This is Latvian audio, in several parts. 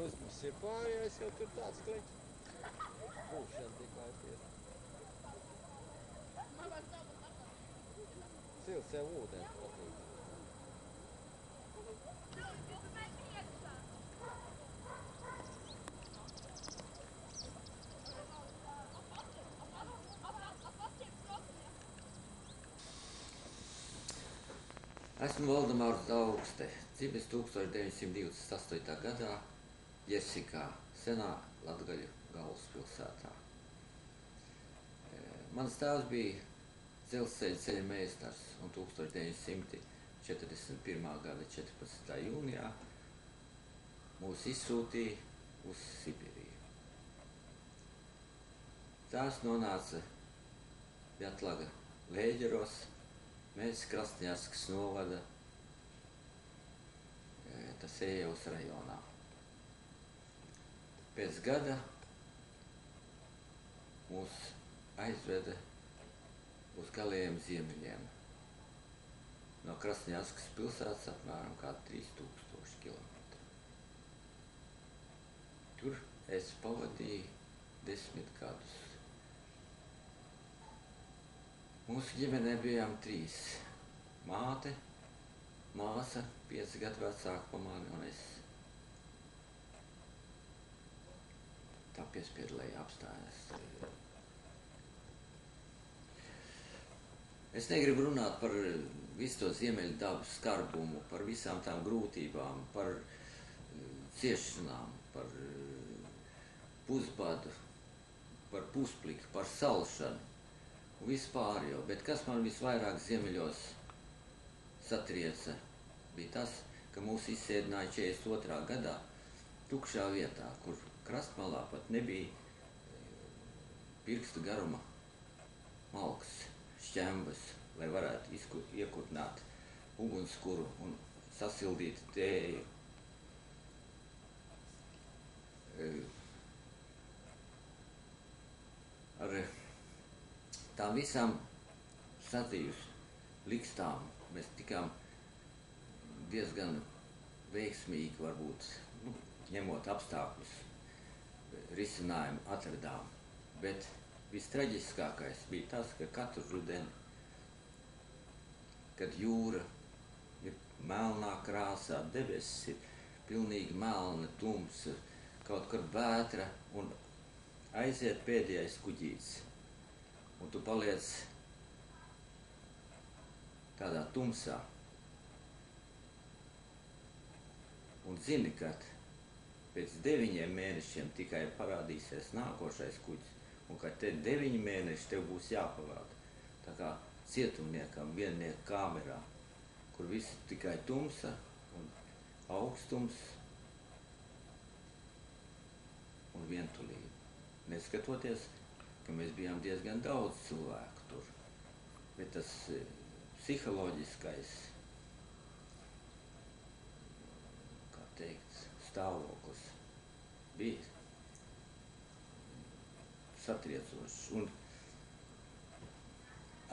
jūs mums ir pārējais, jau tur tāds kleķis. Būšana tikai ir. Sil sev ūdens patīk. Esmu Valdemārs Daugste, dzimis 1928. gadā Jesikā, senā Latgaļu galvaspilsētā. Mans tēvs bija dzelzceļa ceļa meistars un 1941. gada 14. jūnijā mūs izsūtīja uz Sibiriju. Tēvs nonāca Jatlaga Lēģeros, mēs Krasņaskas novada Tasējevas rajonā. Pēc gada mūs aizveda uz galējiem ziemeļiem. No Krasņaskas pilsētas apmēram kā 3000 kilometru. Tur es pavadīju 10 gadus. Mūsu ģimenē bijām 3. Māte, māsa, 5 gadu vecāka par mani un es. Tā piespiedlēja apstājas. Es negribu runāt par visu to ziemeļu dabu skarbumu, par visām tām grūtībām, par ciešanām, par pusbadu, par puspliku, par salšanu. Vispār jau, bet kas man visvairāk ziemeļos satrieca, bija tas, ka mūs izsēdināja 42. gadā tukšā vietā, kur krastmalā pat nebija pirksta garuma malkas, šķembas, lai varētu iekurināt ugunskura un sasildīt tēju. Ar tām visām sadzīves likstām mēs tikām diezgan veiksmīgi, varbūt, ņemot apstākļus, risinājumu atradām. Bet vistraģiskākais bija tas, ka katru rudeni, kad jūra ir melnā krāsā, debesis ir pilnīgi melna, tumsa, kaut kur vētra un aiziet pēdējais kuģītis. Un tu paliec tādā tumsā. Un zini, ka pēc 9 mēnešiem tikai parādīsies nākošais kuģis, un ka te 9 mēneši tev būs jāpavāda. Tā kā cietumniekam viennieku kamerā, kur viss tikai tumsa un augstums un vientulība. Neskatoties, ka mēs bijām diezgan daudz cilvēku tur, bet tas psiholoģiskais, kā teikt, stāvoklis bija satriecošs. Un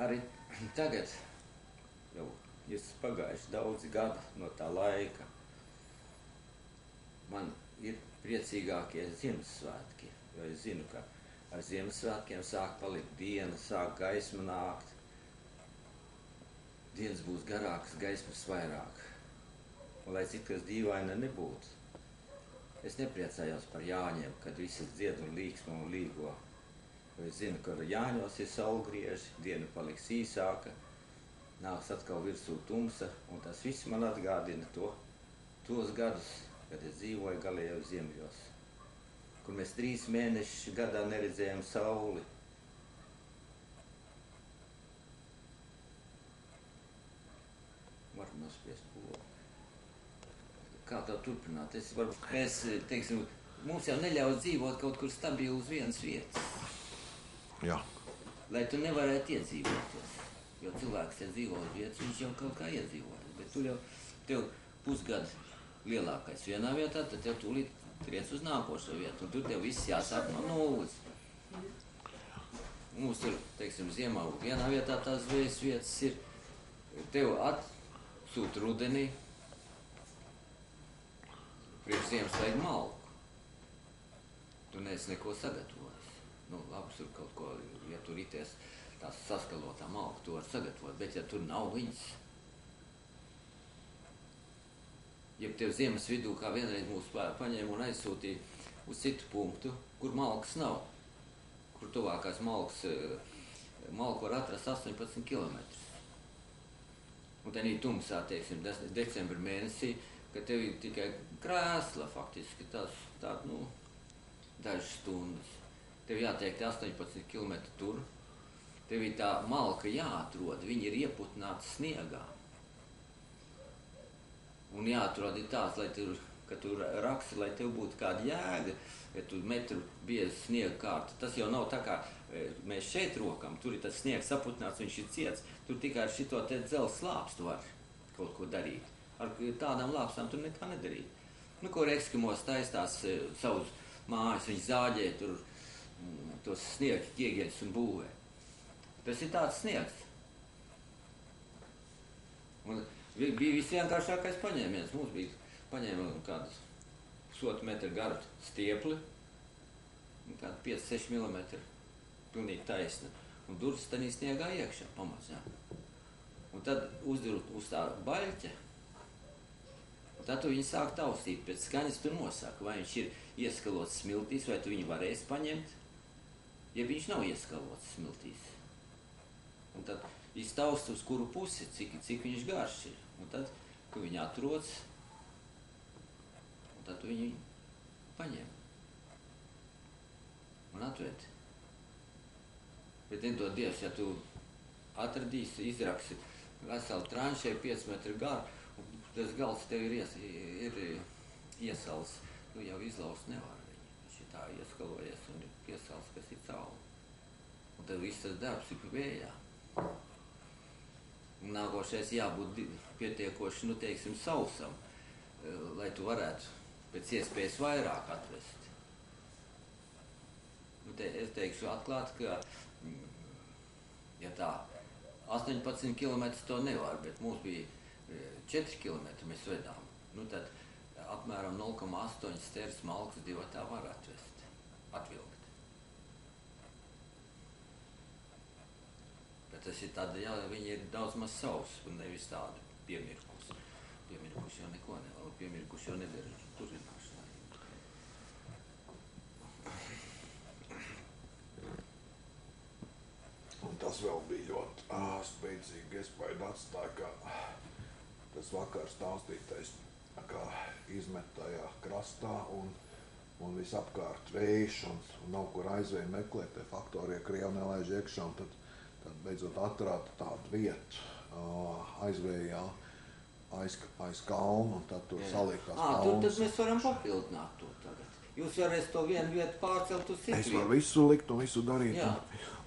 arī tagad jau ir pagājuši daudzi gadi no tā laika. Man ir priecīgākie Ziemassvētki, jo es zinu, ka ar Ziemassvētkiem sāk palikt diena, sāk gaisma nākt. Dienas būs garākas, gaismas vairāk. Un lai cik kas dīvaina nebūtu, es nepriecājos par Jāņiem, kad visas dzied un līksmo un līgo. Jo es zinu, ka Jāņos ir saulgrieži, diena paliks īsāka, nāks atkal virsū tumsa, un tas viss man atgādina tos gadus, kad es dzīvoju galējos ziemeļos, kur mēs 3 mēnešus gadā neredzējām sauli. Varu nospiest polu. Kā tā turpināt? Mēs, teiksim, mums jau neļauj dzīvot kaut kur stabili uz vienas vietas. Jā. Lai tu nevarētu iedzīvoties. Jo cilvēks, ja dzīvo uz vietas, viņš jau kaut kā iedzīvojas. Bet tu jau, tev pusgadu lielākais vienā vietā, tad tev tūlīt triec uz nākošo vietu, un tur tev viss jāsāk no nulles. Mums tur, teiksim, ziemā vienā vietā tās zvejas vietas ir, tev atsūta rudenī, priekš ziemas vajag malku. tu neesi neko sagatavojis. Nu, labi, tur kaut ko, ja tur rities tās saskalotā malka, tu var sagatavot, bet ja tur nav viņas, ja tev ziemas vidū, kā vienreiz mūs paņēma un aizsūtīja uz citu punktu, kur malkas nav, kur tuvākās malku var atrast 18 kilometrus. Un tad ir tumsā, teiksim, decembra mēnesī, ka tev ir tikai krēsla faktiski, tāda, nu, dažas stundas. Tev jātiek 18 km tur, tev ir tā malka jāatrod, viņi ir ieputināti sniegā. Un jāatrod ir tāds, lai kad tu raksti, lai tev būtu kāda jēga, ja tu metru biezi sniega kārta. Tas jau nav tā kā mēs šeit rokam, tur ir tas sniegs saputināts, viņš ir ciets, tur tikai ar šito te dzelzs lāpstu var kaut ko darīt. Ar tādām lāpstām tur nekā nedarīt. Nu, kur Eskimos taistās savus mājas, viņi zāģē tur tos sniega ķiegeļus un būvē. Tas ir tāds sniegs. Un bija visvienkāršākais paņēmiens. Mums bija paņēma kādu 1,5 metru garu stiepli, kādu 5-6 mm, pilnīgi taisna. Un durvis tanī sniegā iekšā pamazām. Un tad uzdurut uz tā baļķa, un tad tu viņu sāk taustīt. Pēc skaņas tu nosaka, vai viņš ir ieskalots smiltīs, vai tu viņu varēsi paņemt, ja viņš nav ieskalots smiltīs. Un tad iztaust uz kuru pusi, cik viņš garš ir. Un tad, kad viņi atrodas, un tad tu viņu paņem un atved. Bet nedod Dievs, ja tu atradīsi, izraksi veselu tranšēju 5 metru garu, un tas gals tev ir iesals, nu jau izlaust nevar viņu. Viņš ir tā ieskalojies un ir piesals, kas ir cauri. Un tad viss tas darbs ir vējā. Un nākošais jābūt pietiekoši, nu teiksim, sausam, lai tu varētu pēc iespējas vairāk atvest. Nu, es teikšu atklāt, ka ja tā 18 km to nevar, bet mums bija 4 km mēs vedām. Nu tad apmēram 0,8 stērs malkas divatā var atvilkt. Bet tas ir tāda, jā, viņi ir daudz maz sausi un nevis tādi piemirkusi. Piemirkuši jau neko nevar, piemirkuši jau nedara turināšanā. Un tas vēl bija ļoti spēcīgi iespēja atstāja, ka tas vakar stāstītais kā izmet tajā krastā un visapkārt vējš un nav kur aizvēja meklēt tie faktori, ja Krievi nelaiž iekšā, un tad beidzot atrāda tādu vietu aizvējā aiz kalnu un tad tur saliekās kalns. Tad mēs varam papildināt to tagad. Jūs varēs to vienu vietu pārcelt uz citu vietu. Es varu visu likt un visu darīt. Jā.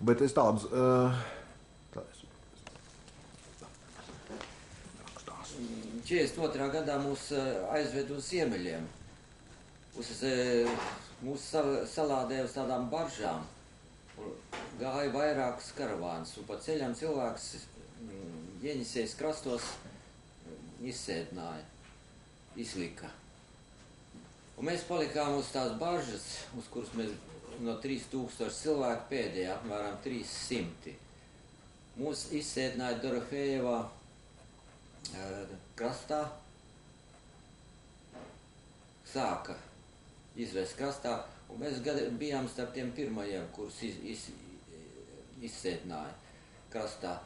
Bet es tādus... 42. gadā mūs aizved uz ziemeļiem. Mūs salādēja uz tādām baržām. Gāja vairākas karavānas. Un pa ceļam cilvēks Jeņisejas krastos izsēdināja, izlika. Un mēs palikām uz tās baržas, uz kuras mēs no 3000 cilvēku pēdējā apmēram 300. Mūs izsēdināja Dorofejevā krastā, sāka izvest krastā, un mēs bijām starp tiem pirmajiem, kurus izsēdināja krastā.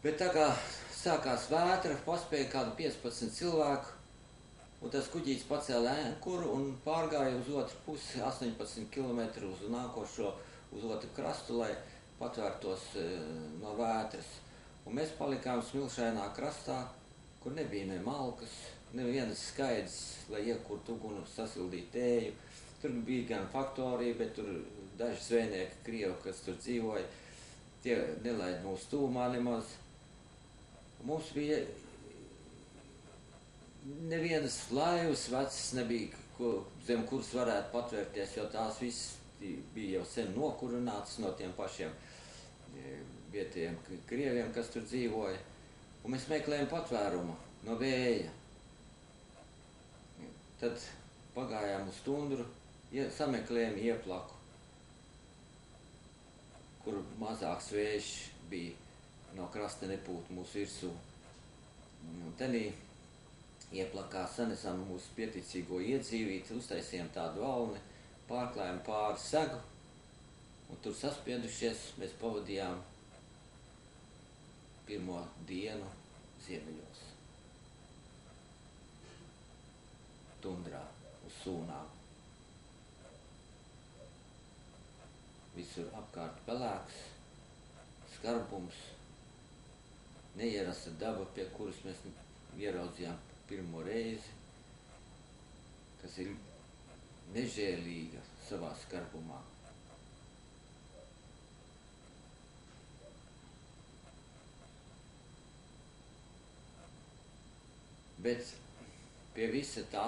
Bet tā kā sākās vētra, paspēja kādu 15 cilvēku, un tas kuģīts pacēla ēnkuru un pārgāja uz otru pusi 18 km uz nākošo, uz otru krastu, lai patvērtos no vētras. Un mēs palikām smilšainā krastā, kur nebija ne malkas, nevienas skaidrs, lai iekurtu uguni, sasildītu tēju. Tur bija gan faktorija, bet tur daži zvejnieki, Krievi, kas tur dzīvoja, tie nelaid mūsu tūmā nemaz. Mums bija nevienas laivas vecs nebija, zem kuras varētu patvērties, jo tās viss bija jau sen nokurinātas no tiem pašiem vietējiem Krieviem, kas tur dzīvoja. Un mēs meklējam patvērumu no vēja. Tad pagājām uz tundru, sameklējām ieplaku, kur mazāks vējš bija, no krasta nepūt mūsu virsū. Un tenī ieplakā sanesām mūsu pieticīgo iedzīvīti, uztaisījām tādu valni, pārklājām pāri segu, un tur saspiedušies mēs pavadījām pirmo dienu ziemeļos. Tundrā, uz sūnām. Visur apkārt pelēks, skarbums, neierasta daba, pie kuras mēs ieraudzījām pirmo reizi, kas ir nežēlīga savā skarbumā. Bet pie visa tā,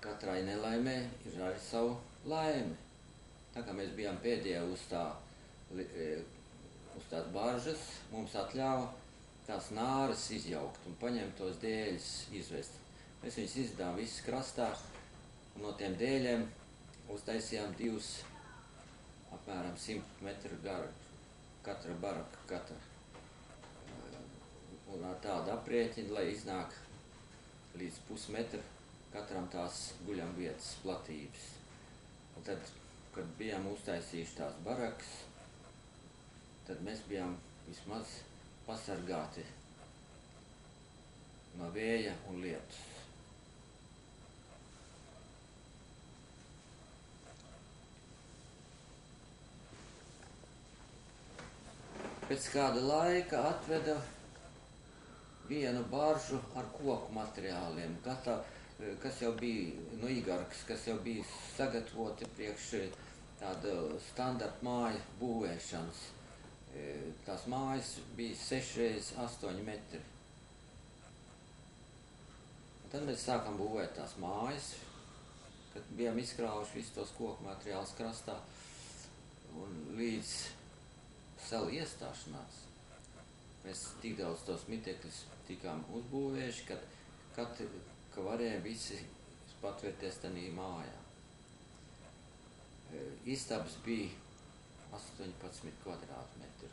katrai nelaimē ir arī savu laimi. Tā kā mēs bijām pēdējā uz tās baržas, mums atļāva tās nāras izjaukt un paņemt tos dēļus izvest. Mēs viņus izdām visas krastā, un no tiem dēļiem uztaisījām divus apmēram 100 metru garu, katra baraka, katra. Un ar tādu aprēķinu, lai iznāk līdz pusmetru katram tās guļam vietas platības. Un tad, kad bijām uztaisījuši tās barakas, tad mēs bijām vismaz pasargāti no vēja un lietus. Pēc kāda laika atveda vienu baržu ar koku materiāliem, kas jau bija no igarkas, kas jau bija sagatavoti priekš tāda standarta māju būvēšanas. Tās mājas bija 6x8 metri. Un tad mēs sākam būvēt tās mājas, kad bijām izkrāvuši visus tos koku materiālus krastā, un līdz salu iestāšanās mēs tik daudz tos mitekļus tikām uzbūvējuši, ka varēja visi patvērties tanī mājā. Istabas bija 18 kvadrātmetri,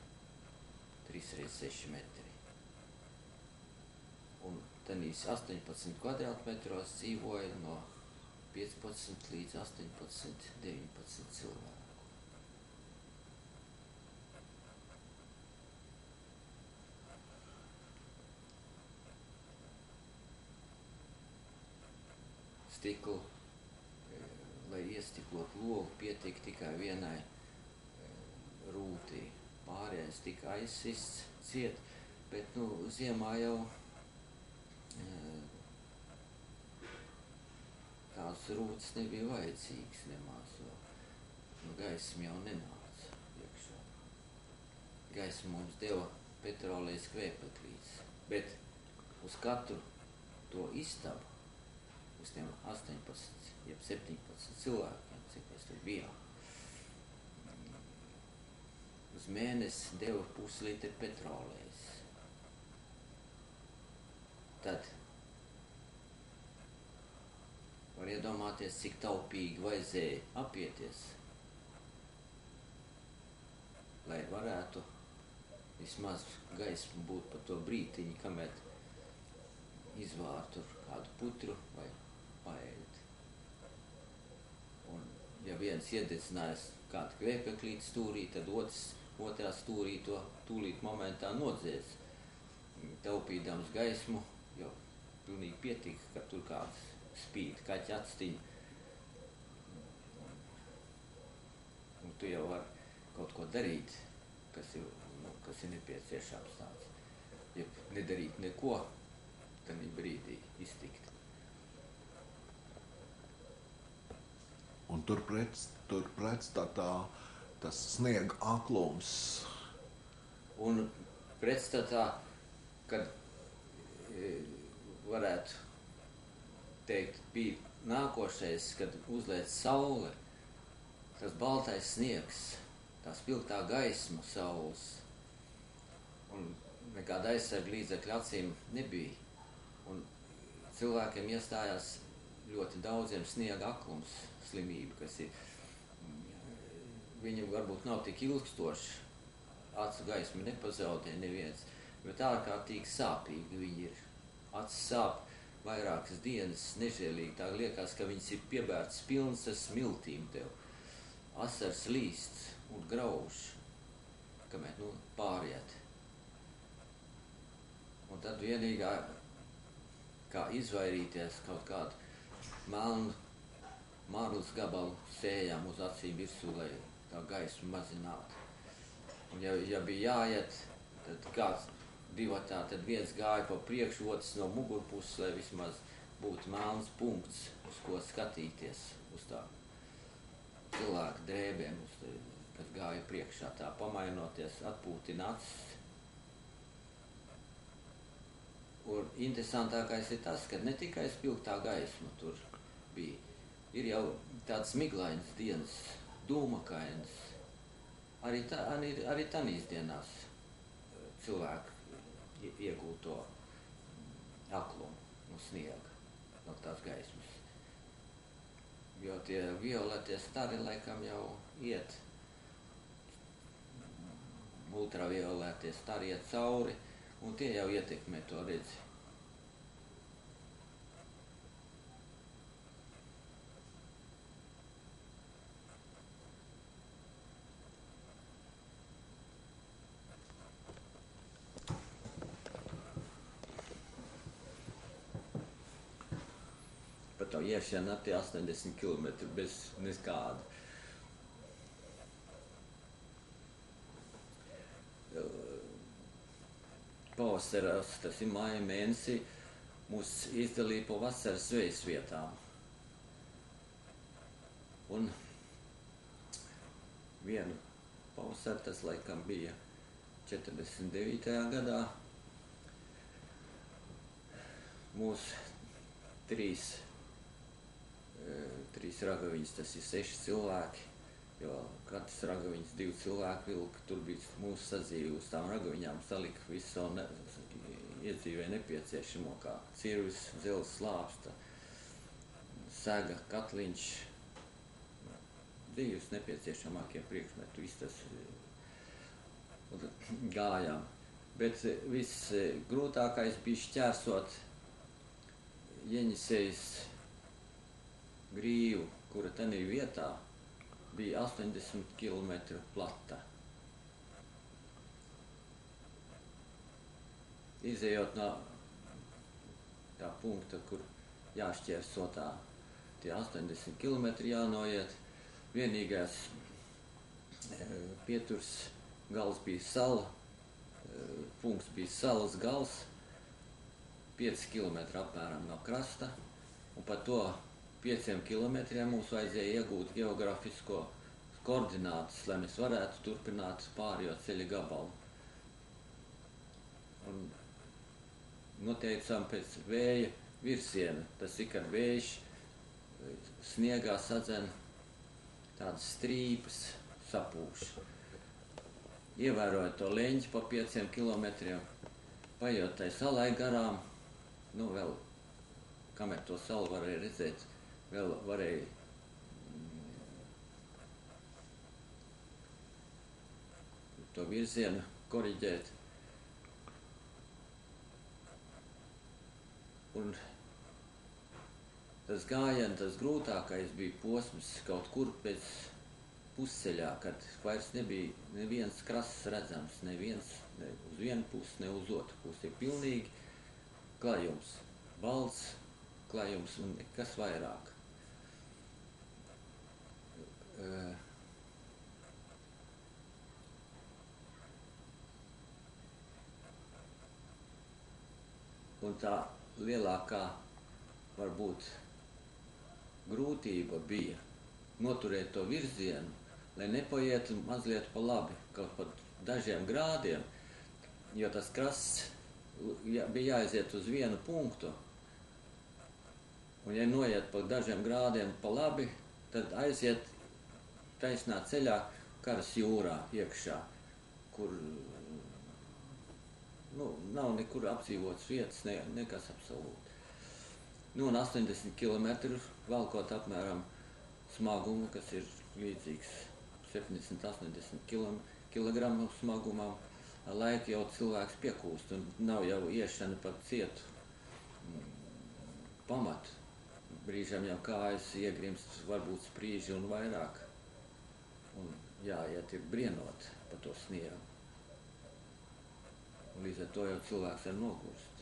3x6 metri. Un tanīs 18 kvadrātmetros dzīvoja no 15 līdz 18, 19 cilvēku. Stiklu, lai iestiklot logu, pietika tikai vienai rūtī. Pārējais tika aizsists ciet, bet ziemā jau tās rūtas nebija vajadzīgas nemaz, jo gaisma jau nenāca iekšā. Gaisma mums deva petrolejas kvēpeklītes, bet uz katru to istabu, uz tiem 18, jeb 17 cilvēkiem, cik mēs tur bijām, uz mēnesi deva puslitri petrolejas. Tad var iedomāties, cik taupīgi vajadzēja apieties, lai varētu vismaz gaismu būt pa to brītiņu, kamēr izvār tur kādu putru vai paēd. Un ja viens iededzinājās kādu kvēpeklīti stūrī, tad otrā stūrī to tūlīt momentā nodzēs. Taupīdams gaismu, jo pilnīgi pietika, ka tur kāds spīd, kaķi atstiņa. Un tu jau var kaut ko darīt, kas ir nepieciešams tāds. Ja nedarīt neko, tad brīdī iztikt. Un tur pretstatā tas sniega aklums. Un pretstatā, kad varētu teikt, bija nākošais, kad uzliec saule, tas baltais sniegs, tā spilgtā gaisma saules. Un nekāda aizsarga līdzekļa acīm nebija. Un cilvēkiem iestājās ļoti daudziem sniega aklums slimība, kas ir, viņam varbūt nav tik ilgstoši, acu gaismu nepazaudē neviens, bet ārkārtīgi sāpīgi viņi ir. Acis sāp vairākas dienas nežēlīgi, tā liekas, ka viņas ir piebērts pilns ar smiltīm tev. Asars līst un grauž, kamēr, pāriet. Un tad vienīgā, kā izvairīties kaut kādu melnu marlas gabalu sējām uz acīm virsū, lai tā gaismu mazinātu. Un ja bija jāiet, tad kāds divatā, tad viens gāja pa priekšu, otrs no mugurpuses, lai vismaz būtu melns punkts, uz ko skatīties, uz tā cilvēku drēbēm, kas gāja priekšā, tā pamainoties, atpūtina acis. Un interesantākais ir tas, ka ne tikai spilgtā gaisma tur bija, ir jau tāds miglainas dienas, dūmakainas. Arī tanīs dienās cilvēku iegūto aklumu no sniega, no tās gaismas. Jo tie violetie stari laikam jau iet, ultravioletie stari iet cauri, un tie jau ietekmē to redzi. Pat to iešana tie 80 km bez nekāda. Pavasaros, tas ir māja mēnesī, mūs izdalīja pa vasaras zvejas vietām. Un vienu pavasaru, tas laikam bija 49. gadā, mūs trīs ragaviņas, tas ir 6 cilvēki, jo katrs ragaviņas 2 cilvēki vilka, tur bija mūsu sadzīve uz tām ragaviņām, salika visu savu iedzīvē nepieciešamo, kā cirvis, dzelzs, slāpsta, sega, katliņš, dzīves nepieciešamākie priekšmeti, viss tas gājām. Bet viss grūtākais bija šķērsot Jeņisejas grīvu, kura tenī vietā bija 80 km plata. Izejot no tā punkta, kur jāšķērso tie 80 km jānoiet, vienīgais pieturs gals bija sala, punkts bija salas gals, 5 km apmēram no krasta, un pa to 5 kilometriem mums vajadzēja iegūt geogrāfisko koordinātus, lai mēs varētu turpināt pārējo ceļa gabalu. Un noteicām pēc vēja virsiena. Tas ir, kad vējš sniegā sadzen tādas strīpas, sapūš. Ievērojot to leņķi pa 5 kilometriem, paiet tai salai garām, vēl, kamēr to salu varēja redzēt, vēl varēja to virzienu koriģēt. Un tas gājiens, tas grūtākais bija posms kaut kur pēc pusceļā, kad vairs nebija neviens krasts redzams, neviens ne uz vienu pusi, ne uz otru pusi. Ir pilnīgi klajums, balts klajums un nekas vairāk. Un tā lielākā, varbūt, grūtība bija noturēt to virzienu, lai nepaietu mazliet pa labi, kaut pat dažiem grādiem, jo tas krasts bija jāaiziet uz vienu punktu, un ja noiet pa dažiem grādiem pa labi, tad aiziet taisnā ceļā Karas jūrā iekšā, kur nav nekur apdzīvotas vietas, nekas absolūti. Nu, un 80 km valkot apmēram smagumu, kas ir līdzīgs 70-80 kg smagumam, ar laiku jau cilvēks piekūst un nav jau iešana par cietu pamatu. Brīžam jau kājas iegrimst varbūt sprīži un vairāk. Un jāiet ir brienot pa to sniegu. Un līdz ar to jau cilvēks var nogurst.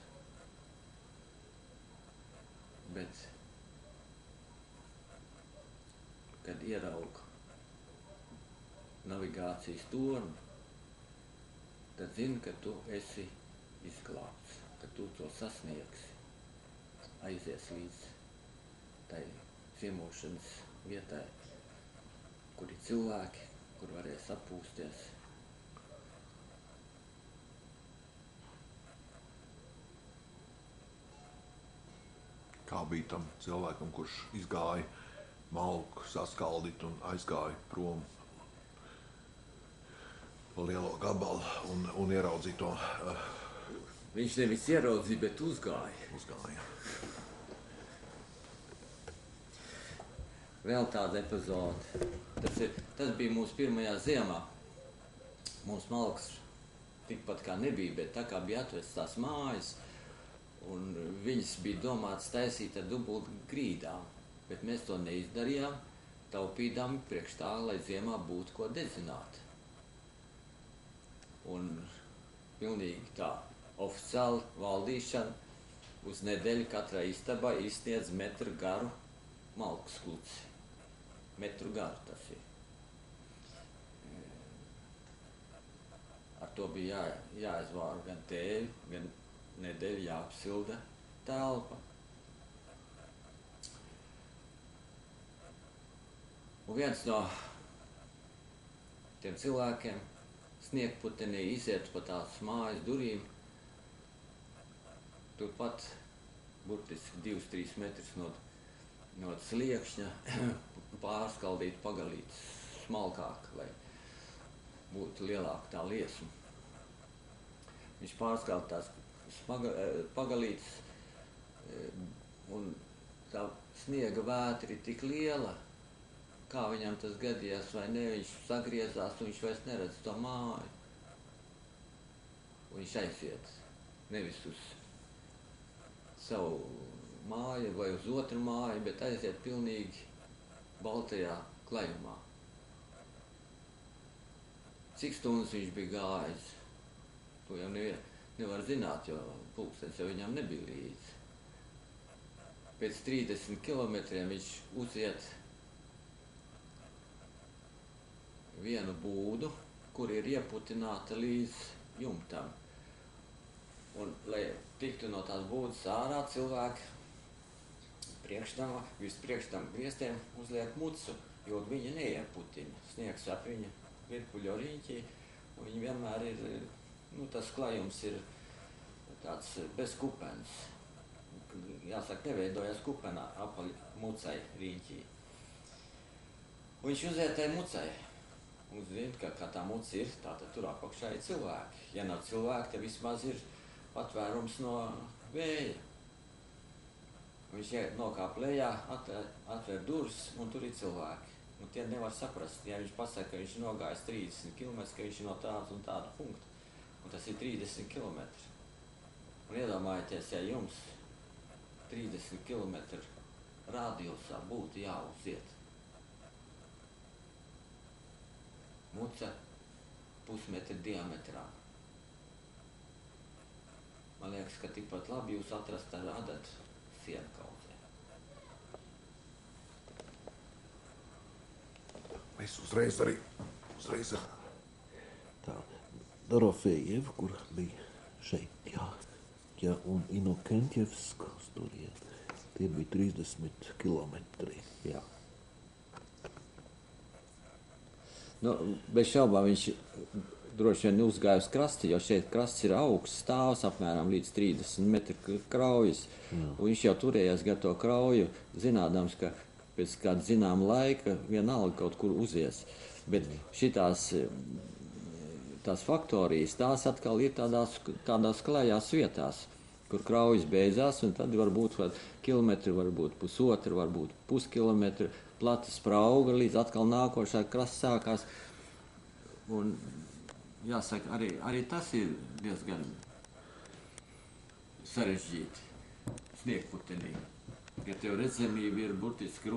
Bet, kad ieraug navigācijas torni, tad zini, ka tu esi izglābts, ka tu to sasniegsi, aizies līdz tai ciemošanas vietai, kur ir cilvēki, kur varēs atpūsties. Kā bija tam cilvēkam, kurš izgāja malku saskaldīt un aizgāja prom pa lielo gabalu un ieraudzīja to? Viņš nevis ieraudzīja, bet uzgāja. Uzgāja. Vēl tāda epizode. Tas bija mūsu pirmajā ziemā. Mums malks tikpat kā nebija, bet tā kā bija atvestās mājas, un viņas bija domātas taisīt ar dubult grīdām, bet mēs to neizdarījām, taupīdām priekš tā, lai ziemā būtu ko dedzināt. Un pilnīgi tā oficiāli valdīšana uz nedēļu katrai istabā izsniedz metru garu malku skluci. Metru garu tas ir. Ar to bija jāizvāra gan tēvi, gan nedēļu jāapsilda telpa. Un viens no tiem cilvēkiem sniegputenī iziet pa tās mājas durīm, turpat burtiski 2-3 metrus no sliekšņa pārskaldīt pagalītes smalkāk, lai būtu lielāka tā liesma. Viņš pārskald tās pagalītes, un tā sniega vētra ir tik liela, kā viņam tas gadījās vai ne, viņš sagriezās un viņš vairs neredz to māju. Un viņš aiziet nevis uz savu māju vai uz otru māju, bet aiziet pilnīgi baltajā klajumā. Cik stundas viņš bija gājis, to jau nevar zināt, jo pulkstenis jau viņam nebija līdzi. Pēc 30 kilometriem viņš uziet vienu būdu, kur ir ieputināta līdz jumtam. Un, lai tiktu no tās būdas ārā, cilvēki virs tam griestiem uzliek mucu, jo viņa neieputina. Sniegs ap viņa virpuļo riņķī, un viņa vienmēr ir, tas klajums ir tāds bez kupenes. Jāsaka, neveidojas kupenā apaļ mucai riņķī. Un viņš uziet tai mucai. Un zina, ka tā muca ir, tātad tur apakšā ir cilvēki. Ja nav cilvēki, tad vismaz ir patvērums no vēja. Viņš nokāp lejā, atver durvis, un tur ir cilvēki. Un tie nevar saprast, ja viņš pasaka, ka viņš nogājis 30 km, ka viņš ir no tāda un tāda punkta. Un tas ir 30 km. Un iedomājieties, ja jums 30 km radiusā būtu jāuziet. Muca pusmetri diametrā. Man liekas, ka tikpat labi jūs atrast ar adatu sienkaudzē. Mēs uzreiz ar tā Dorofejeva, kur bija šeit, jā, un Inokentjevska uz turien. Tie bija 30 kilometri. Jā. Bez šaubām viņš droši vien uzgāja uz krasti, jo šeit krasts ir augsts stāvs, apmēram līdz 30 metru kraujas. Un viņš jau turējās gar to krauju, zinādams, ka pēc kāda zināma laika vienalga kaut kur uzies. Bet šitās tās faktorijas, tās atkal ir tādās klajās vietās, kur kraujas beidzās, un tad varbūt kilometri, varbūt pusotru, varbūt puskilometru, plata sprauga, līdz atkal nākošā krasta sākās. Un jāsaka, arī tas ir diezgan sarežģīti sniegputenī. Ja tev redzamība ir burtiski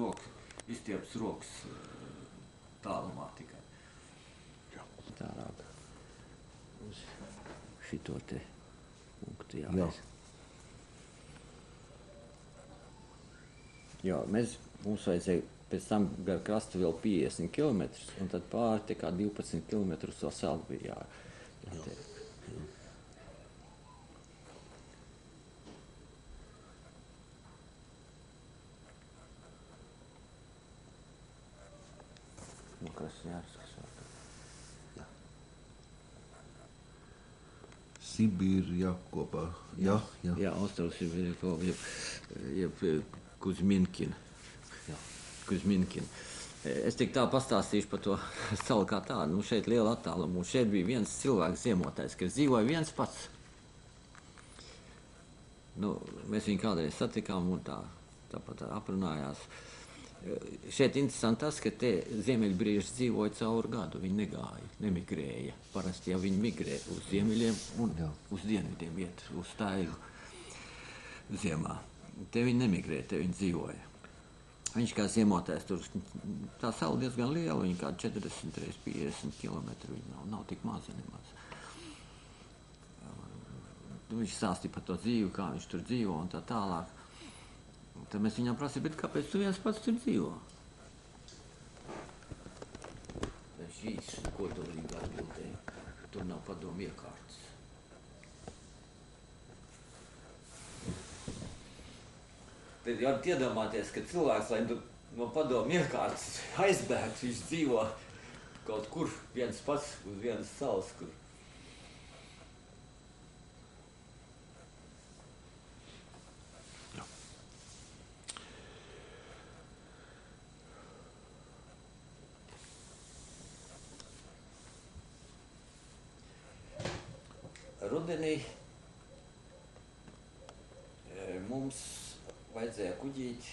izstieps rokas tālumā tikai. Tālāk uz šito te punktu jāreiz. Jā, mums vajadzēja pēc tam gar krastu vēl 50 km, un tad pāri te kā 12 km to saldu bija jātiek. Nu, kas jāriskas vēl? Sibīri jākopā. Jā. Austrosibīri, jeb Kuzminkina. Es tik tā pastāstīšu par to salu kā tādu. Šeit liela attāluma. Šeit bija viens cilvēks ziemotājs, kas dzīvoja viens pats. Mēs viņu kādreiz satikām un tāpat aprunājās. Šeit interesanti tas, ka te ziemeļbrieži dzīvoja cauri gadu. Viņi negāja, nemigrēja. Parasti jau viņi migrē uz ziemeļiem un uz dienvidiem iet uz Staigu ziemā. Te viņi nemigrē, te viņi dzīvoja. Viņš kā ziemotājs tur, tā sala diezgan liela, viņa kā 40 x 50 km, viņa nav tik maza nemaz. Viņš stāstīja par to dzīvi, kā viņš tur dzīvo un tā tālāk. Tad mēs viņam prasīja, bet kāpēc tu viens pats tur dzīvo? Viņš īsti kodolīgi atbildēja, tur nav padomu iekārtas. Tad var iedomāties, ka cilvēks, lai no padomu iekārtas aizbēgtu, viņš dzīvo kaut kur viens pats uz vienas salas, kur. Rudenī mums vajadzēja kuģīt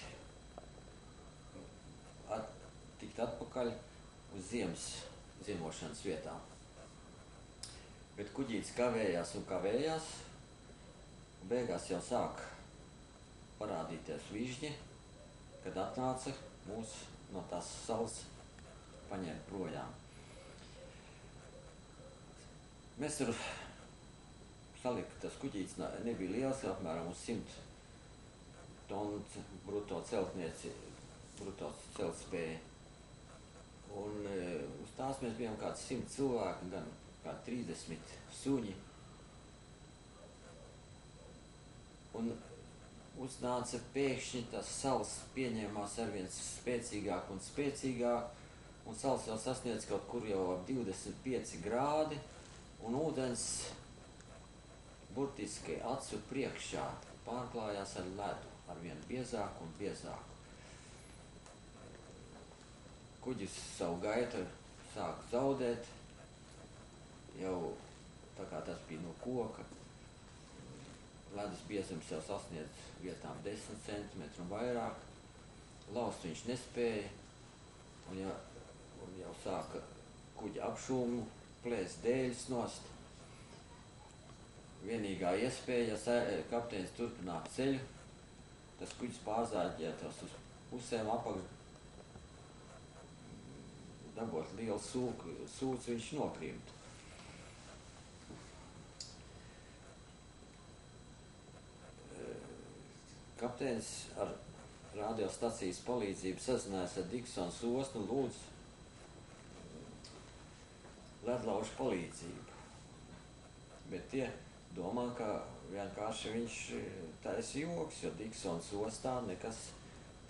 tikt atpakaļ uz ziemošanas vietām. Bet kuģītis kavējās un kavējās, un beigās jau sāk parādīties vižņi, kad atnāca mūs no tās salas paņēma projām. Mēs tur salika, tas kuģītis nebija liels, apmēram uz 100 tonu bruto celtspēja. Un uz tās mēs bijām kāds 100 cilvēki, gan kādi 30 suņi. Un uznāca pēkšņi, tas sals pieņēmās arvien spēcīgāk un spēcīgāk, un sals jau sasniedz kaut kur jau ap 25 grādi, un ūdens burtiski acu priekšā pārklājās ar ledu, arvien biezāku un biezāku. Kuģis savu gaitu sāk zaudēt, jau tā kā tas bija no koka. Ledus biezums jau sasniedz vietām 10 cm un vairāk. Laust viņš nespēja, un jau sāka kuģa apšūmu plēst dēļus nost. Vienīgā iespēja, ja kapteinis turpināt ceļu, tas kuģis pārzāģētos uz pusēm apakš, dabot lielu sūcu, viņš nokrimtu. Kapteinis ar radiostacijas palīdzību sazinājās ar Diksons ostu un lūdzu ledlaužu palīdzību. Bet tie domā, ka vienkārši viņš taisa joks, jo Diksons ostā nekas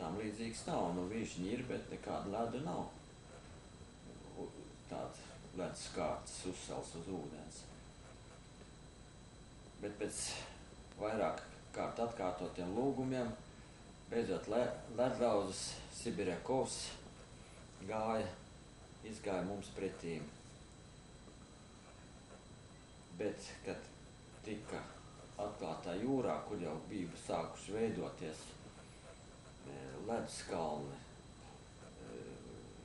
tam līdzīgs nav. Vižņi ir, bet nekāda ledu nav. Tāda ledus kārtas uzsals uz ūdens. Bet pēc vairāk kārt atkārtotiem lūgumiem, beidzot ledlauzas Sibirjakovs izgāja mums pretīm. Bet, kad tika atklātā jūrā, kur jau bija sākuši veidoties leduskalni,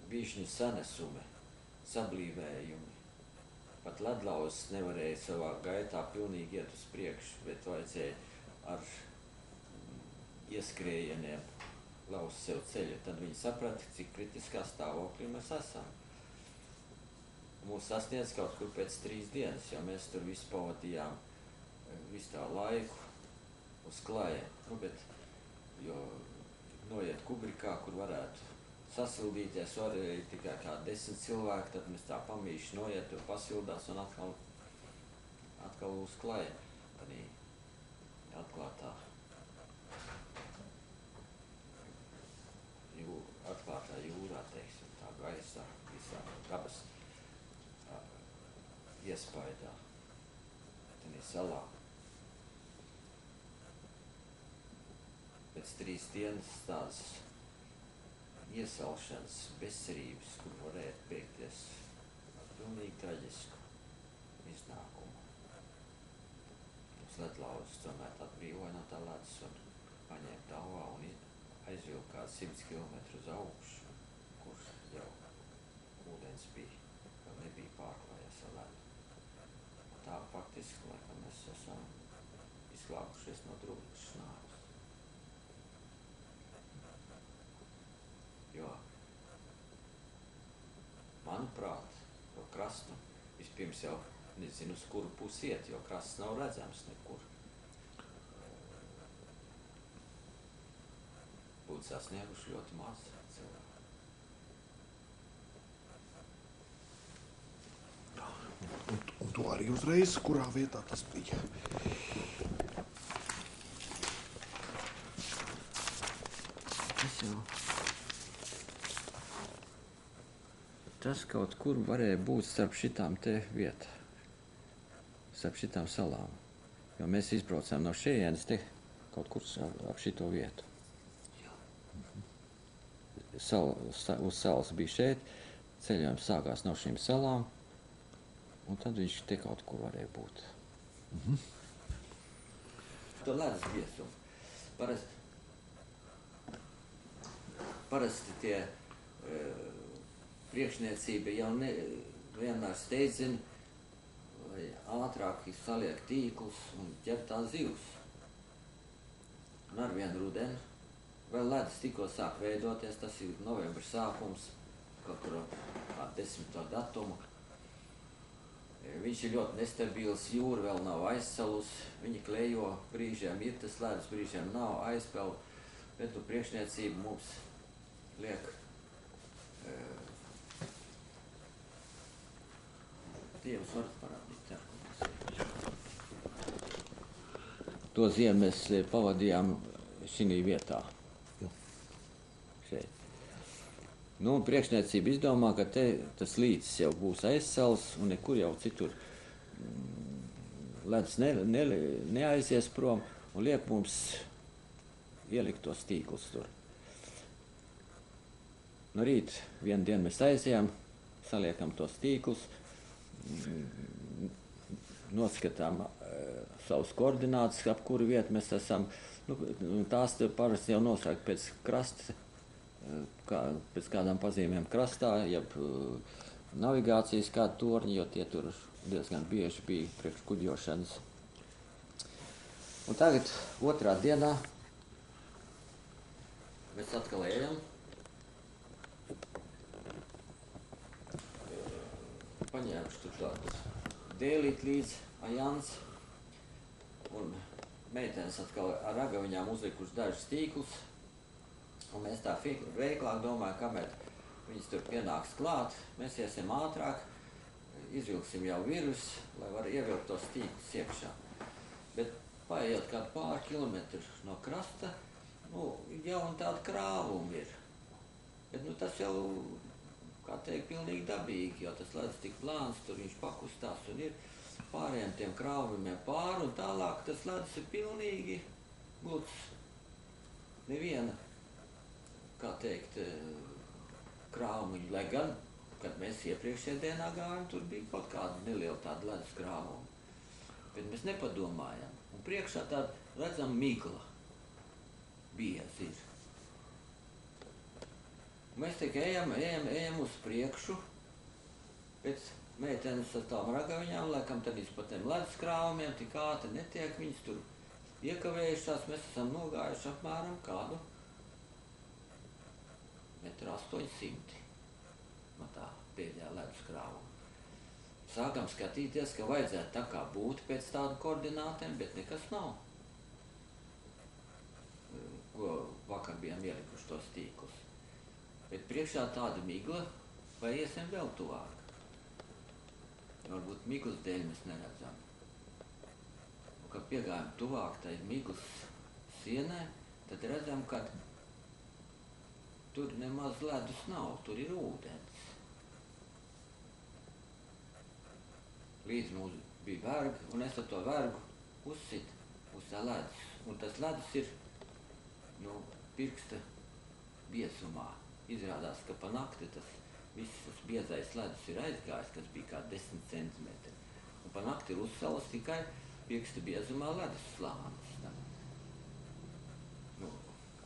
višņu sanesumi, sablīvējumi. Pat ledlauzes nevarēja savā gaitā pilnīgi iet uz priekšu, bet vajadzēja ar ieskrējieniem laust sev ceļu. Tad viņi saprata, cik kritiskā stāvoklī mēs esam. Mūs sasniedz kaut kur pēc 3 dienas, jo mēs tur visu pavadījām visu tā laiku uz klājiem. Bet, jo noiet Kubrikā, kur varētu sasildīties, varēja tikai kā 10 cilvēki, tad mēs tā pamīši noiet, tur pasildās un atkal uz klājiem. Tādī atklātā jūrā, teiksim, tā gaisā, visā dabas iespaidā, tādī salā. Pēc 3 dienas tādas iesalšanas, bezcerības, kur varētu beigties ar pilnīgi traģisku iznākumu. Mums ledlauzes tomēr atbrīvoja no tā ledus un paņēma talvā un aizvilka kāds 100 kilometru uz augšu, kur jau ūdens bija, vēl nebija pārklājies ar ledu. Tā faktiski, laikam, mēs esam izglābušies no drūtas nāves. Jo, manuprāt, to krastu vispirms jau nezinu, uz kuru pusi iet, jo krasts nav redzams nekur. Būtu sasnieguši ļoti maz cilvēku. Un to arī uzreiz, kurā vietā tas bija? Tas kaut kur varēja būt starp šitām te vietām, starp šitām salām. Jo mēs izbraucām no šejienes te kaut kur ap šito vietu. Uz salas bija šeit, ceļojums sākās no šīm salām, un tad viņš te kaut kur varēja būt. To ledus viesumu. Parasti tie priekšniecība jau vienmēr steidzina, lai ātrāk saliek tīklus un ķer tās zivs. Un ar vienu rudeni vēl ledus tikko sāk veidoties, tas ir novembra sākums, kaut kur ar 10. datumu. Viņš ir ļoti nestabils, jūra vēl nav aizsalus, viņi klejo, brīžiem ir tas ledus, brīžiem nav aizpeld, bet tu priekšniecība mums liek Dievs varat parādīt, To ziemu mēs pavadījām šī vietā. Šeit. Nu, priekšniecība izdomā, ka te tas līcis jau būs aizsals un nekur jau citur ledus neaizies prom un liek mums ielikt tos tīklus tur. No rīt vienu dienu mēs aizējām, saliekam tos tīklus, noskatām savus koordinātus, ap kuru vietu mēs esam. Tās parasti jau nosaka pēc krasta, pēc kādām pazīmēm krastā, jeb navigācijas kādu torņi, jo tie tur diezgan bieži bija priekš kuģošanas. Un tagad otrā dienā mēs atkal ejam. Paņēmuši tur tādus dēlīt līdz ajans, un meitenes atkal ar ragaviņām uzlikuši dažus tīklus, un mēs tā veiklāk domājam, kamēr viņas tur pienāks klāt, mēs iesim ātrāk, izvilksim jau virus, lai var ievilkt tos tīklus iekšā. Bet paiet kādu pāri kilometru no krasta, jau un tāda krāvuma ir. Bet tas jau, kā teikt, pilnīgi dabīgi, jo tas ledus tik plāns, tur viņš pakustās un ir pārējiem tiem krāvumiem pāri, un tālāk tas ledus ir pilnīgi gluds. Neviena, kā teikt, krāvumiņa, lai gan, kad mēs iepriekšējā dienā gājām, tur bija kaut kāda neliela tāda ledus krāvuma. Bet mēs nepadomājam. Un priekšā tāda redzama migla. Biezi ir. Un mēs tikai ejam uz priekšu, pēc meitenes ar tām ragaviņām, laikam tad pa tiem ledus krāvumiem, tik ātri netiek, viņas tur iekavējušās, mēs esam nogājuši apmēram kādu 800 m no tā pēdējā ledus krāvuma. Sākam skatīties, ka vajadzētu tā kā būt pēc tādu koordinātiem, bet nekas nav. Ko vakar bijām ielikuši tos tīklus. Bet priekšā tāda migla, vai iesim vēl tuvāk. Varbūt miglas dēļ mēs neredzam. Un, kad piegājam tuvāk tai miglas sienai, tad redzam, ka tur nemaz ledus nav, tur ir ūdens. Līdz mums bija verga, un es ar to vergu uzsit uz tā ledus. Un tas ledus ir pirksta biezumā. Izrādās, ka pa nakti viss tas biezais ledus ir aizgājis, kas bija kā 10 cm. Un pa nakti ir uzsalas tikai pirksta biezumā ledus slānis.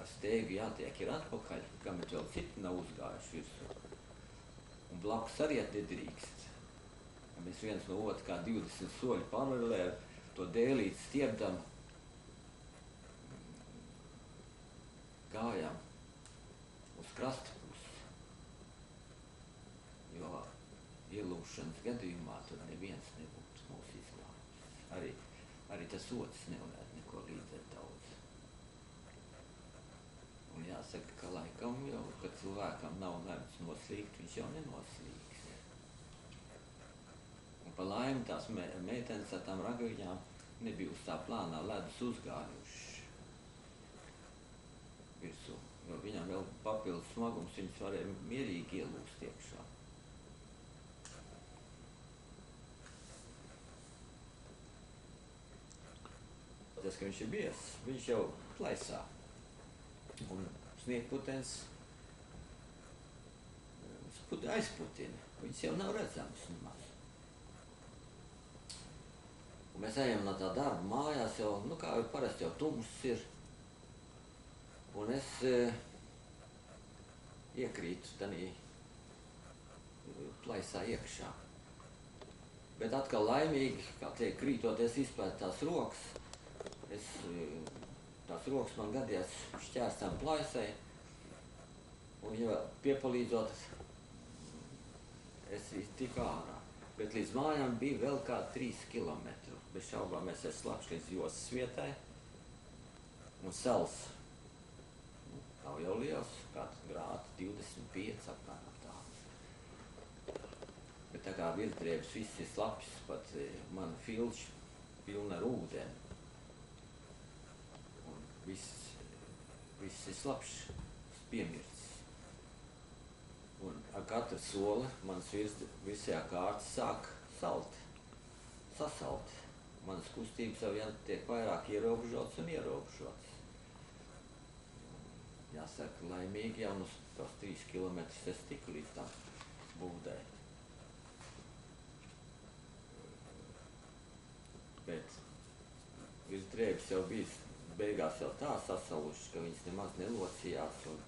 Ar steigu jātiek ir atpakaļ, kamēr vēl citi nav uzgājuši virsū. Un blakus arī nedrīkst. Mēs viens no otru kā 20 soļi paralēli to dēlīt stiepdam, gājām uz krasta pusi, jo ielūšanas gadījumā tur neviens nebūtu mūs izglābis. Arī tas otrs nevarētu neko līdzēt daudz. Un jāsaka, ka laikam jau, kad cilvēkam nav lemts noslīgt, viņš jau nenoslīgs. Un pa laimi tās meitenes ar tām ragaviņām nebija uz tā plānā ledus uzgājuši virsū, jo viņām vēl papildus smagums, viņas varēja mierīgi ielūst iekšā. Tas, ka viņš ir biezs, viņš jau plaisā. Un sniegputens aizputina, viņas jau nav redzams nemaz. Un mēs ejam no tā darba mājās jau, kā jau parasti jau tumss ir. Un es iekrītu tanī plaisā iekšā. Bet atkal laimīgi, kā tiek krītoties izpēt tās rokas, tās rokas man gadījās šķērstām plaisai, un ja piepalīdzot, es tik ārā. Bet līdz mājām bija vēl kā 3 kilometri. Bez šaubām mēs slapš līdz jostas vietai, un sals nav jau liels, kāds grāds 25 apmēram tā. Bet tā kā virdrēbs viss ir slapjs, pat mana filča pilna ar ūdeni. Un viss ir slapjs, piemirts. Un ar katru soli manas visajā kārtas sāk sasalt. Manas kustības jau tiek vairāk ierobežotas un ierobežotas. Jāsaka, laimīgi jau tos 3 kilometrus es tiku līdz tam būdai. Bet virsdrēbes jau bija beigās jau tā sasalušas, ka viņas nemaz nelocījās un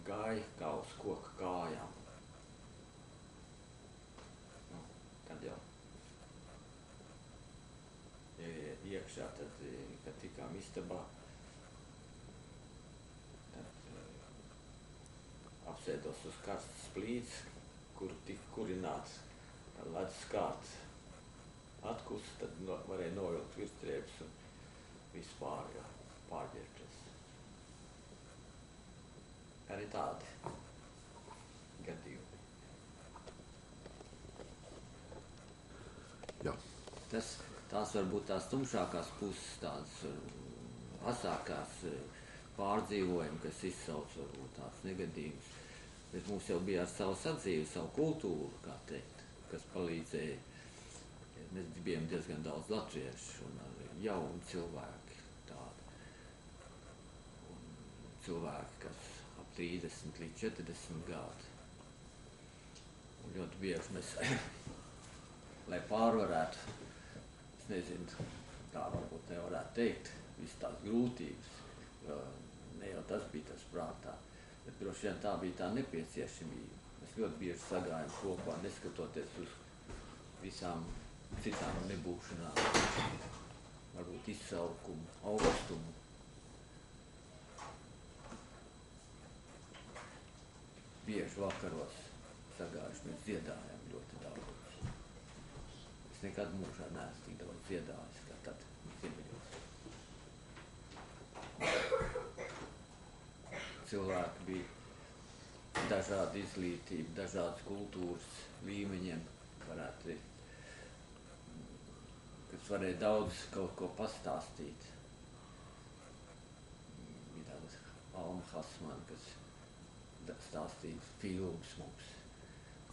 gāja kā uz koka kājām. Tad jau iekšā, tad, kad tikām istabā, tad apsēdos uz karstas plīts, kur tika kurināts ledus kārts atkus, tad varēja novilkt virsdrēbes un vispār pārģērbties. Arī tādi gadījumi. Jā. Tās varbūt tās tumšākās puses, tādas asākās pārdzīvojumi, kas izsauc varbūt tās negadījumus. Bet mums jau bija ar savu sadzīvi, savu kultūru, kā teikt, kas palīdzēja. Mēs bijām diezgan daudz latviešu un jauni cilvēki tādi. Un cilvēki, kas ap 30 līdz 40 gadi. Un ļoti bieži mēs, lai pārvarētu es nezinu, tā varbūt nevarētu teikt, visas tās grūtības, jo ne jau tas bija tas prātā, bet droši vien tā bija tā nepieciešamība. Mēs ļoti bieži sagājam kopā, neskatoties uz visām citām nebūšanām, varbūt izsalkumu, augustumu. Bieži vakaros sagājuši, mēs dziedājam ļoti daudz. Es nekad mūžā neesmu tik daudz dziedājis, kā tad ziemeļos. Cilvēki bija dažādi izglītība, dažādas kultūras līmeņiem, varētu teikt, kas varēja daudz kaut ko pastāstīt. Bija tāda Alma Hasmana, kas stāstīja filmas mums,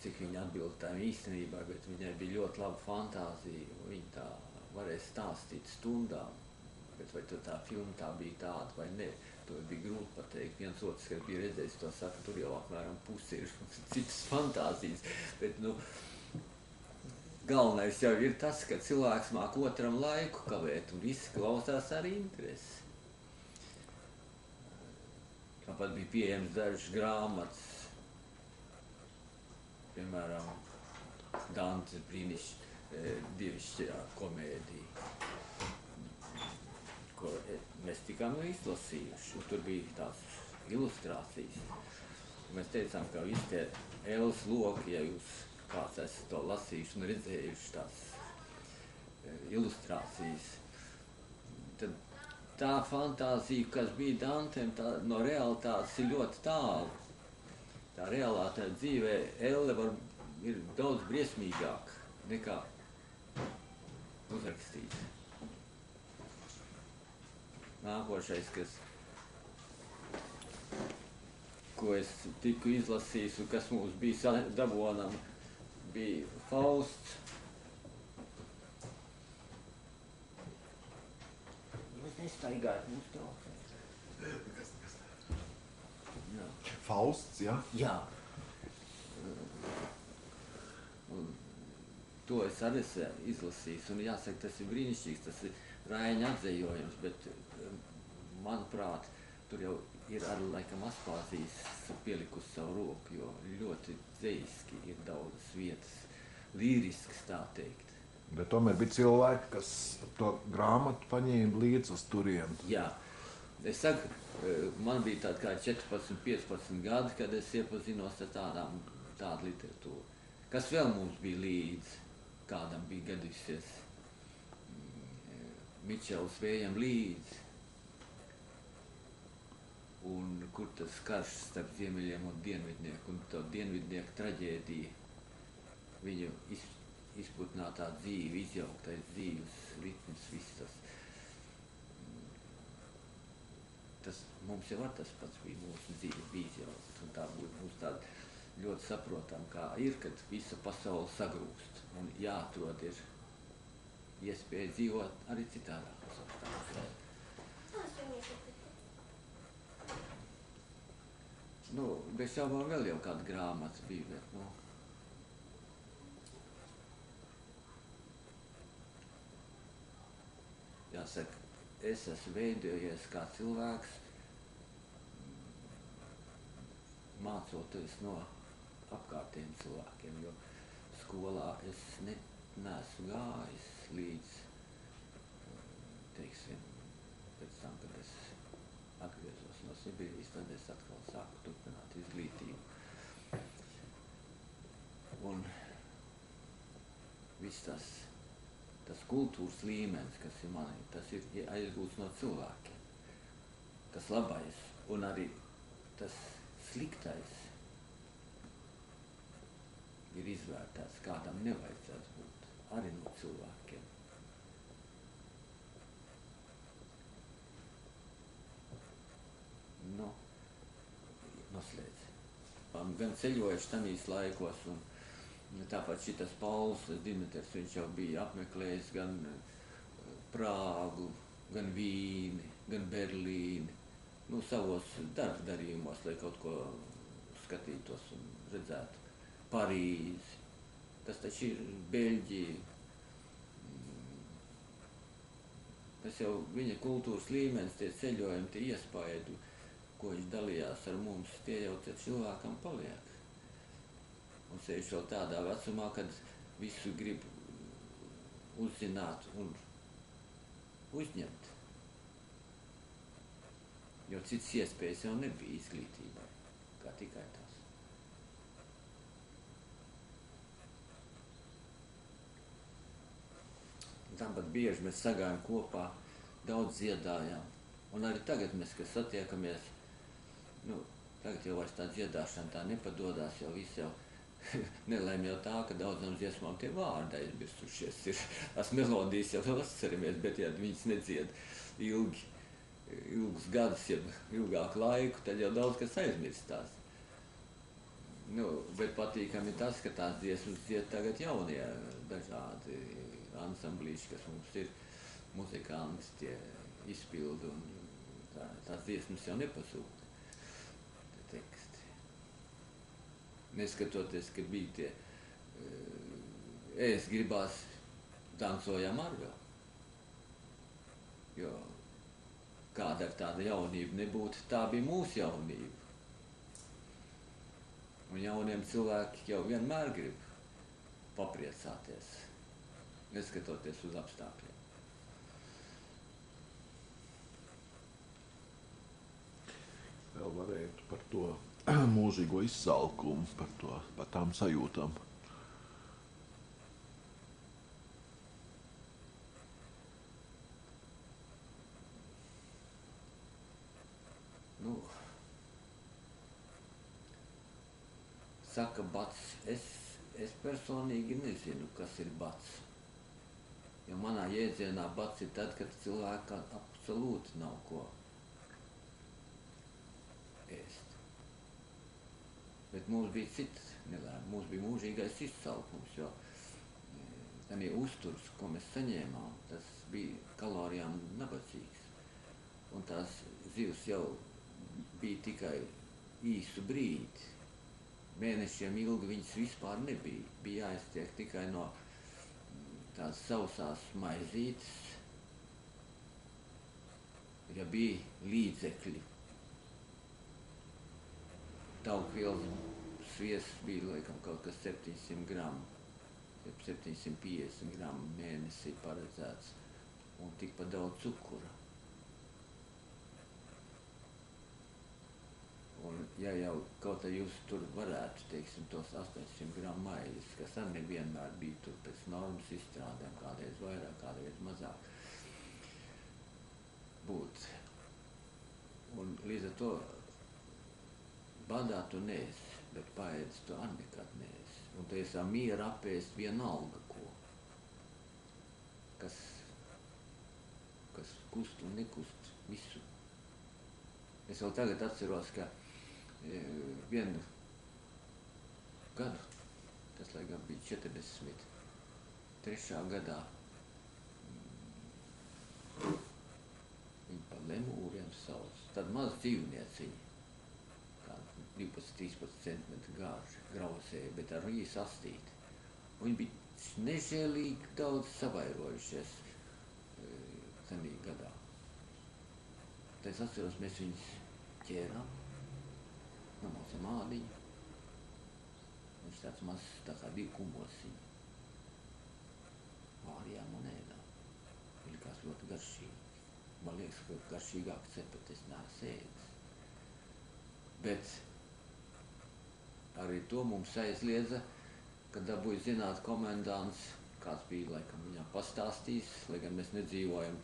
cik viņa atbild tām īstenībā, bet viņai bija ļoti laba fantāzija, un viņa tā varēja stāstīt stundām, bet vai tā filma tā bija tāda vai ne, to bija grūti pateikt. Viens otrs, kas bija redzējis, to saka, tur jau apmēram pusi ir citas fantāzijas, bet, galvenais jau ir tas, ka cilvēks māk otram laiku kavēt, un visi klausās ar interesi. Tāpat bija pieejams dažas grāmatas, piemēram, Dantes dievišķajā komēdija, ko mēs tikām izlasījuši, un tur bija tās ilustrācijas. Mēs teicām, ka visi tie Ēles loki, ja jūs kāds esat to lasījuši un redzējuši tās ilustrācijas, tad tā fantāzija, kas bija Dantēm, no realitātes ir ļoti tālu. Tā realitāte dzīvē Elle ir daudz briesmīgāk nekā uzrakstīt. Nākošais, ko es tiku izlasījis un kas mums bija dabonam, bija Fausts. Nestaigāt mūsu traucēt. Fausts, jā? Jā. Un to es arī izlasījis, un jāsaka, tas ir brīnišķīgs, tas ir Raiņa atzējojums, bet, manuprāt, tur jau ir arī laikam Aspāzijas pielikusi savu roku, jo ļoti dzejiski ir daudzas vietas, līrisks tā teikt. Bet tomēr bija cilvēki, kas to grāmatu paņēma līdz uz turienu. Jā. Es saku, man bija tāda kā 14-15 gadi, kad es iepazinos ar tādu literatūru. Kas vēl mums bija līdzi? Kādam bija gadījusies Mičels Vējam līdzi. Un kur tas karš starp ziemeļiem un dienvidnieku, un to dienvidnieku traģēdija, viņu izputinātā dzīve, izjauktais dzīves ritms, viss tas mums jau tas pats bija, mūsu dzīve bija izjaukt, un tā būtu mums tāda ļoti saprotam, kā ir, kad visa pasaule sagrūst, un jāatrod ir iespēja dzīvot arī citādā pasaulē. Bez šaubām vēl jau kāda grāmata bija, bet, jāsaka, es esmu veidojies kā cilvēks, mācoties no apkārtējiem cilvēkiem, jo skolā es neesmu gājis līdz, teiksim, pēc tam, kad es atgriezos no Sibīrijas, tad es atkal sāku turpināt izglītību. Un viss tas kultūras līmenis, kas ir manī, tas ir aizgūts no cilvēkiem. Tas labais un arī tas sliktais ir izvērtēts, kādam nevajadzētu būt, arī no cilvēkiem. Noslēdz. Gan ceļojuši tanīs laikos, un tāpat šitas Pauls Dimiters, viņš jau bija apmeklējis gan Prāgu, gan Vīni, gan Berlīni, savos darījumos, lai kaut ko skatītos un redzētu. Parīzi, tas taču ir Beļģija, Tas jau viņa kultūras līmenis, tie ceļojumi, tie iespaidu, ko viņš dalījās ar mums, tie jau te cilvēkam paliek. Un sevišķi vēl tādā vecumā, kad visu grib uzzināt un uzņemt. Jo cits iespējas jau nebija izglītībai, kā tikai tās. Tāpat bieži mēs sagājam kopā, daudz dziedājām. Un arī tagad mēs, kad satiekamies, tagad jau vairs tā dziedāšana tā nepadodās, jau viss jau nelēm jau tā, ka daudzām dziesmām tie vārdi aizmirsušies ir. Tās melodijas jau vēl atceramies, bet ja viņas nedzied ilgus gadus, ja ilgāku laiku, tad jau daudz kas aizmirstās. Bet patīkami tas, ka tās dziesmas dzied tagad jaunie dažādi ansamblīši, kas mums ir muzikanti, tie izpildu, un tās dziesmas jau nepazūd, tie teksti. Neskatoties, ka bija tie ēst gribās, dancojām ar vēl. Jo kāda ar tāda jaunība nebūtu, tā bija mūsu jaunība. Un jauniem cilvēki jau vienmēr grib papriecāties, neskatoties uz apstākļiem. Vēl varētu par to mūžīgo izsalkumu, par tām sajūtām. Saka bats, es personīgi nezinu, kas ir bats. Jo manā jēdzienā bats ir tad, kad cilvēkam absolūti nav ko ēst. Bet mums bija cits nelēma, mums bija mūžīgais izsalkums, jo tamie uzturs, ko mēs saņēmām, tas bija kalorijām nabadzīgs. Un tās zivs jau bija tikai īsu brīdi. Mēnešiem ilgi viņas vispār nebija. Bija jāiztiek tikai no tās sausās maizītes, ja bija līdzekļi. Taukvielas sviests bija laikam kaut kas 700 gramu, 750 gramu mēnesī paredzēts un tikpat daudz cukura. Un ja jau kaut arī jūs tur varētu, teiksim, tos 800 gramu maizes, kas arī nevienmēr bija tur pēc normas izstrādēm, kādreiz vairāk, kādreiz mazāk būt. Un līdz ar to badā tu neesi, bet paēdis tu arī nekad neesi. Un tu esi miera apēst vienalga ko, kas kust un nekust visu. Es vēl tagad atceros, ka vienu gadu, tas laikam bija 43. gadā, viņi pa lemūriem sauc, tad maz dzīvnieciņi, kā 12-13 centimetri gārši, grausēji, bet ar īsi astīti. Viņi bija nežēlīgi daudz savairojušies tanī gadā. Tad es atceros, mēs viņus ķērām, nomaucam ādiņu. Viņš tāds mazs, tā kā 2 kumosiņi. Vārījām un ēdām. Likās ļoti garšīgi. Man liekas, ka garšīgāk cepet es neesmu ēdis. Bet arī to mums aizliedza, kad dabūja zināt komendants, kāds bija laikam viņā pastāstījis, lai gan mēs nedzīvojam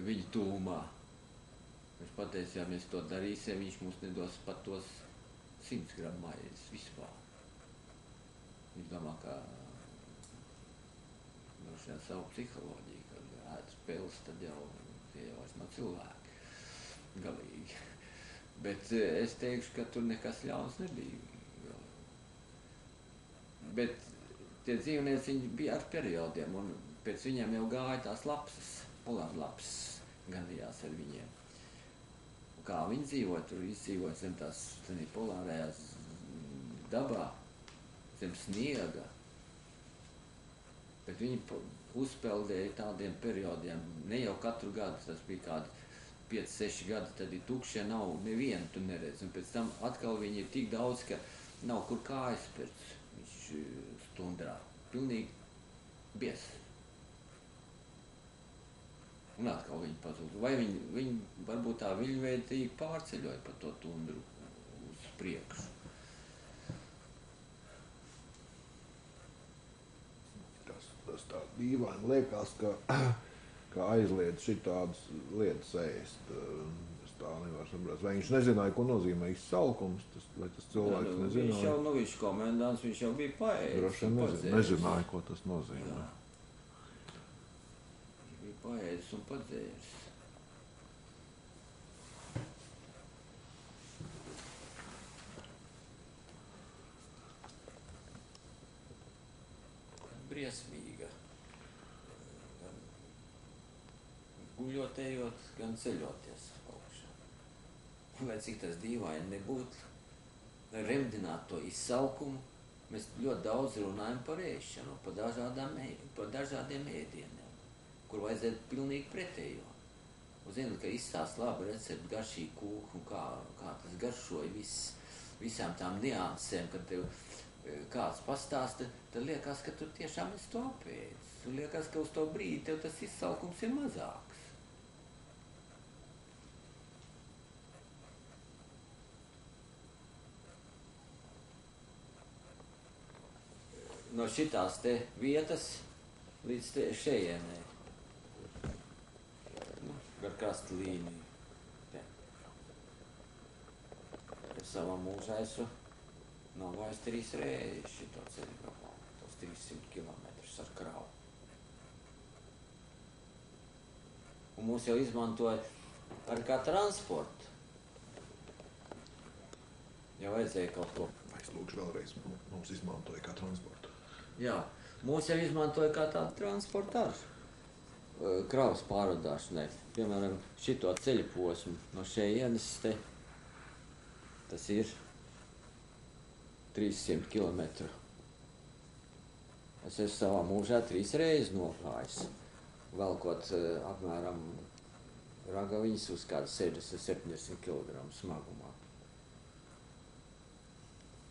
viņa tūmā. Viņš pateica, ja mēs to darīsim, viņš mums nedos pat tos 100 gramu maizes vispār. Viņš domā, ka savu psiholoģiju, kad ēd spēles, tad jau tie jau vairs nav cilvēki. Galīgi. Bet es teikšu, ka tur nekas ļauns nebija. Bet tie dzīvnieciņi bija ar periodiem, un pēc viņiem jau gāja tās lapsas, polārlapsas gadījās ar viņiem. Kā viņi dzīvoja, tur izdzīvoja zem tās polārējās dabā, zem sniega. Bet viņi uzpeldēja tādiem periodiem, ne jau katru gadu, tas bija kādi 5-6 gadi, tad ir tukšie, nav nevienu tu neredz. Un pēc tam atkal viņi ir tik daudz, ka nav kur kājas pēc viņš stundrā. Pilnīgi bies. Un atkal viņi pazūd. Vai viņi varbūt tā viļņveidīgi pārceļoja pa to tundru uz priekšu. Tas tā dīvaini liekas, ka aizliedz šitādas lietas ēst. Es tā nevaru saprast. Vai viņš nezināja, ko nozīmē izsalkums? Vai tas cilvēks nezināja? Viņš komendants, viņš jau bija paēdis. Droši vien nezināja, ko tas nozīmē. Jā. Viņš bija paēdis un padzēris. Briesmīga. Gan guļot, ejot, gan ceļoties augšā. Lai cik tas dīvaini nebūtu, lai remdinātu to izsalkumu, mēs ļoti daudz runājam par ēšanu, par dažādiem ēdieniem, kur vajadzētu pilnīgi pretējo. Un zinu, ka izstāst labi recepti, garšīgi kūku un kā tas garšoja visām tām niansēm, kad tev kāds pastāsta, tad liekas, ka tu tiešām esi to apēdis. Un liekas, ka uz to brīdi tev tas izsalkums ir mazāks. No šitās te vietas līdz šejienē. Gar krastu līniju. Te. Es savā mūžā esmu nogājis 3 reizes šito ceļu gabalu, tos 300 kilometrus ar kravu. Un mūs jau izmantoja ar kā transportu. Ja vajadzēja kaut ko. Es lūkšu vēlreiz, mums izmantoja kā transportu. Jā, mūs jau izmantoja kā tādu transportu ar kravas pārvadāšanai. Piemēram, šito ceļu posmu no šejienes te, tas ir 300 kilometru. Es esmu savā mūžā 3 reizes nogājis, velkot apmēram ragaviņas uz kādu 60-70 kg smagumā.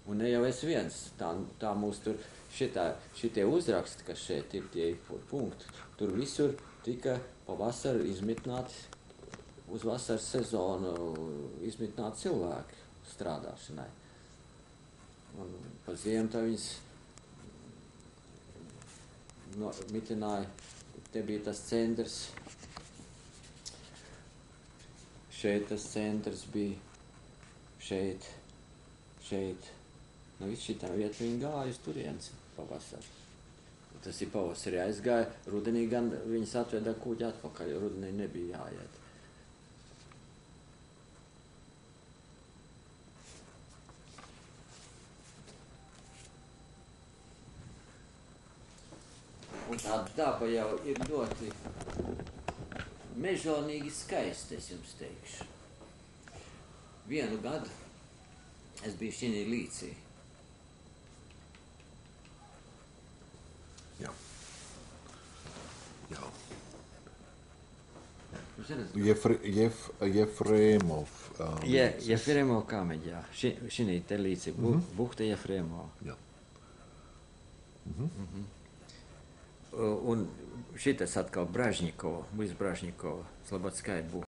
Un ne jau es viens, tā mūs tur šitie uzraksti, kas šeit ir tie punkti, tur visur tika pavasari izmitināti, uz vasaras sezonu izmitināti cilvēki strādāšanai. Un pa ziemu tā viņas mitināja, te bija tas centrs, šeit tas centrs bija, šeit. No viss šitā vieta viņi gāja uz turienes pavasari. Tas ir pavasarī aizgāja, rudenī gan viņas atveda kuģi atpakaļ, jo rudenī nebija jāiet. Un tā daba jau ir ļoti mežonīgi skaista, es jums teikšu. Vienu gadu es biju šī līcī. Jā. Jefremov. Jefremov kāmeģi, jā. Šī te līcī, Buhta Jefremov. Jā. Un šitas atkal Bražņikova, Bražņikova, Slobodskaja Buhta.